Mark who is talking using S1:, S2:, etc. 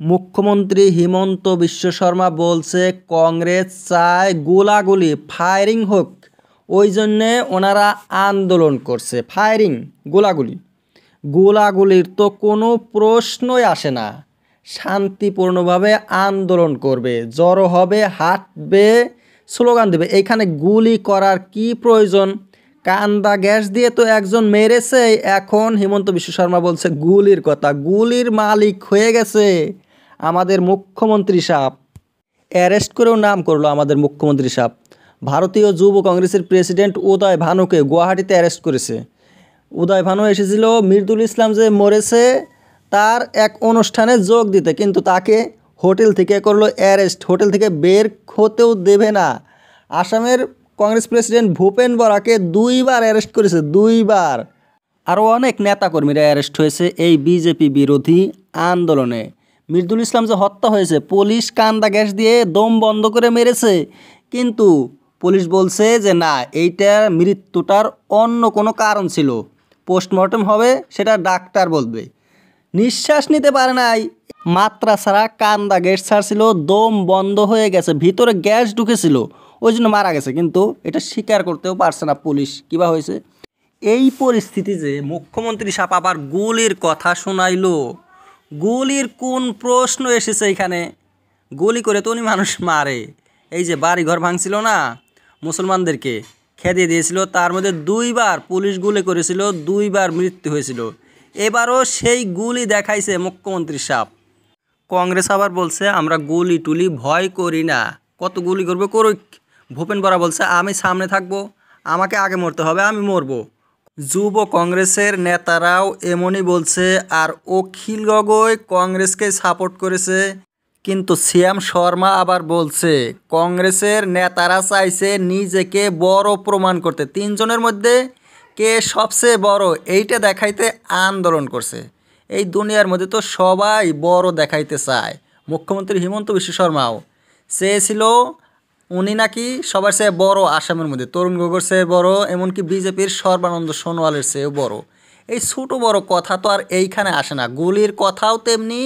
S1: মুখ্যমন্ত্রী হিমন্ত বিশ্ব শর্মা বলছে কংগ্রেস চায় গোলাগুলি ফায়ারিং হোক, ওই জন্যে ওনারা আন্দোলন করছে। ফায়ারিং গোলাগুলির তো কোনো প্রশ্নই আসে না। শান্তিপূর্ণভাবে আন্দোলন করবে, জড়ো হবে, হাঁটবে, স্লোগান দেবে। এইখানে গুলি করার কি প্রয়োজন? কান্দা গ্যাস দিয়ে তো একজন মেরেছে, এখন হিমন্ত বিশ্ব শর্মা বলছে গুলির কথা। গুলির মালিক হয়ে গেছে আমাদের মুখ্যমন্ত্রী সাহেব। অ্যারেস্ট করেও নাম করলো আমাদের মুখ্যমন্ত্রী সাহেব। ভারতীয় যুব কংগ্রেসের প্রেসিডেন্ট উদয় ভানুকে গুয়াহাটিতে অ্যারেস্ট করেছে। উদয় ভানু এসেছিল মৃদুল ইসলাম যে মরেছে তার এক অনুষ্ঠানে যোগ দিতে, কিন্তু তাকে হোটেল থেকে করলো অ্যারেস্ট। হোটেল থেকে বের হতেও দেবে না। আসামের কংগ্রেস প্রেসিডেন্ট ভূপেন বরাকে 2বার অ্যারেস্ট করেছে, 2বার। আরও অনেক নেতাকর্মীরা অ্যারেস্ট হয়েছে এই বিজেপি বিরোধী আন্দোলনে। মৃদুল ইসলাম যে হত্যা হয়েছে, পুলিশ কান্দা গ্যাস দিয়ে দম বন্ধ করে মেরেছে, কিন্তু পুলিশ বলছে যে না, এইটার মৃত্যুটার অন্য কোনো কারণ ছিল, পোস্টমর্টম হবে, সেটা ডাক্তার বলবে। নিঃশ্বাস নিতে পারে নাই, মাত্রা ছাড়া কান্দা গ্যাস ছাড়ছিল, দম বন্ধ হয়ে গেছে, ভিতরে গ্যাস ঢুকেছিল, ওই জন্য মারা গেছে। কিন্তু এটা স্বীকার করতেও পারছে না পুলিশ কিবা হয়েছে। এই পরিস্থিতি যে মুখ্যমন্ত্রী সাহেব আবার গুলির কথা শোনাইলো, গুলির কোন প্রশ্ন এসেছে এখানে? গুলি করে তো উনি মানুষ মারে। এই যে বাড়িঘর ভাঙছিল না, মুসলমানদেরকে খেদিয়ে দিয়েছিল, তার মধ্যে 2বার পুলিশ গুলি করেছিল, 2বার মৃত্যু হয়েছিল। এবারও সেই গুলি দেখাইছে মুখ্যমন্ত্রী সাহেব। কংগ্রেস আবার বলছে আমরা গুলি টুলি ভয় করি না, কত গুলি করবে করুক। ভূপেন বরা বলছে আমি সামনে থাকবো, আমাকে আগে মরতে হবে, আমি মরবো। যুব কংগ্রেসের নেতারাও এমনই বলছে। আর অখিল গগৈ কংগ্রেসকে সাপোর্ট করেছে, কিন্তু শ্যাম শর্মা আবার বলছে কংগ্রেসের নেতারা চাইছে নিজেকে বড় প্রমাণ করতে, 3 জনের মধ্যে কে সবচেয়ে বড় এইটা দেখাইতে আন্দোলন করছে। এই দুনিয়ার মধ্যে তো সবাই বড় দেখাইতে চায়। মুখ্যমন্ত্রী হিমন্ত বিশ্ব শর্মাও চেয়েছিল উনি নাকি সবার চেয়ে বড়, আসামের মধ্যে তরুণ গগৈর চেয়ে বড়, এমনকি বিজেপির সর্বানন্দ সোনোয়ালের চেয়েও বড়। এই ছোট বড় কথা তো আর এইখানে আসে না। গুলির কথাও তেমনি।